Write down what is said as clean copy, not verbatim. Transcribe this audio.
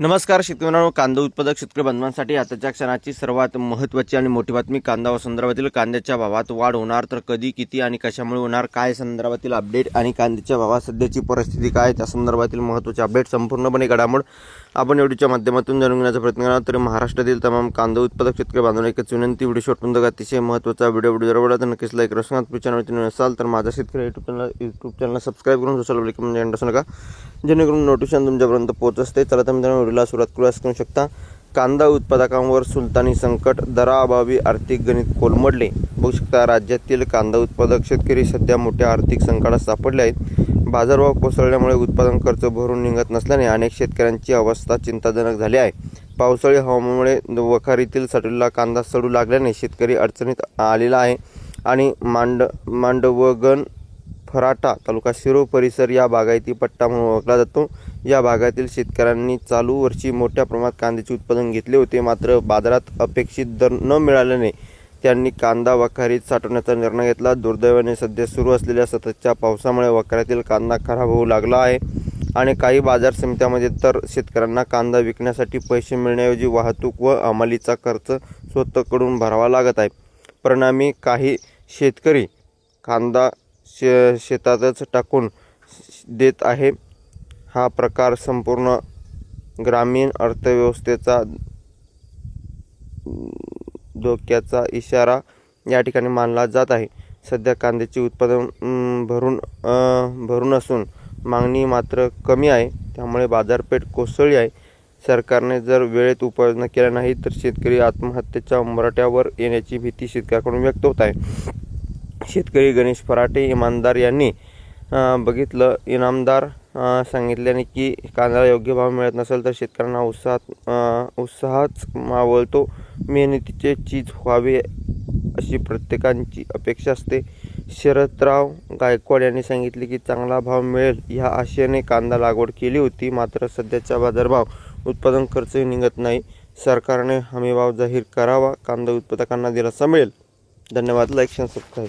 नमस्कार शेतकऱ्यांनो, कांदा उत्पादक शेतकरी बांधवांसाठी आताच्या क्षणाची सर्वात महत्त्वाची आणि मोठी बातमी. कांदा व संदर्भातील कांद्याच्या भावात वाढ होणार तर कधी, किती आणि कशामुळे होणार, काय संदर्भातील अपडेट आणि कांद्याच्या भावात सध्याची परिस्थिती काय, त्या संदर्भातील महत्त्वाचे अपडेट संपूर्णपणे घडामोड आपण व्हिडिओच्या माध्यमातून जाणून घेण्याचा प्रयत्न करणार. तरी महाराष्ट्रातील तमाम कांदा उत्पादक शेतकरी बांधवांना एकच विनंती, व्हिडिओ शेवटपर्यंत अतिशय महत्त्वाचा व्हिडिओ जर आवडला तर नक्कीच लाईक करा. चॅनल असाल तर माझा शेतकरी यूट्यूब चॅनल सबस्क्राईब करून सोशल मीडिया म्हणजे अंडरसू नका, जेणेकरून नोटिफिकेशन तुमच्यापर्यंत पोहोचत असते. चला तर मित्रांनो, व्हिडिओला सुरुवात करू शकता. कांदा उत्पादकांवर सुलतानी संकट, दराअभावी आर्थिक गणित कोलमडले. बघू शकता, राज्यातील कांदा उत्पादक शेतकरी सध्या मोठ्या आर्थिक संकटात सापडले आहेत. बाजारभाव कोसळल्यामुळे उत्पादन खर्च भरून निघत नसल्याने अनेक शेतकऱ्यांची अवस्था चिंताजनक झाली आहे. पावसाळी हवामानामुळे वखारीतील साठवलेला कांदा सडू लागल्याने शेतकरी अडचणीत आलेला आहे आणि मांडवगण, फराटा तालुका शिरूर परिसर या बागायती पट्टा म्हणून ओळखला जातो. या भागातील शेतकऱ्यांनी चालू वर्षी मोठ्या प्रमाणात कांद्याचे उत्पादन घेतले होते, मात्र बाजारात अपेक्षित दर न मिळाल्याने त्यांनी कांदा वखारीत साठवण्याचा निर्णय घेतला. दुर्दैवाने सध्या सुरू असलेल्या सततच्या पावसामुळे वखारीतील कांदा खराब होऊ लागला आहे आणि काही बाजार समित्यांमध्ये तर शेतकऱ्यांना कांदा विकण्यासाठी पैसे मिळण्याऐवजी वाहतूक व हमालीचा खर्च स्वतःकडून भरावा लागत आहे. परिणामी काही शेतकरी कांदा शेतातच टाकून देत आहे. हा प्रकार संपूर्ण ग्रामीण अर्थव्यवस्थेचा धोक्याचा इशारा या ठिकाणी मानला जात आहे. सध्या कांद्याचे उत्पादन भरून असून मागणी मात्र कमी आहे, त्यामुळे बाजारपेठ कोसळली आहे. सरकारने जर वेळेत उपाययोजना केल्या नाही तर शेतकरी आत्महत्येच्या उंबरठ्यावर येण्याची भीती शेतकऱ्यांकडून व्यक्त होत आहे. शेतकरी गणेश फराटे इनामदार यांनी इनामदार सांगितल्याने की कांद्याला योग्य भाव मिळत नसेल तर शेतकऱ्यांना उत्साहच मावळतो. मेहनतीचे चीज व्हावे अशी प्रत्येकाची अपेक्षा असते. शरदराव गायकवाड यांनी सांगितले की चांगला भाव मिळेल ह्या आशेने कांदा लागवड केली होती, मात्र सध्याचा बाजारभाव उत्पादन खर्चही निघत नाही. सरकारने हमीभाव जाहीर करावा, कांदा उत्पादकांना दिलासा मिळेल. धन्यवाद. Like share subscribe.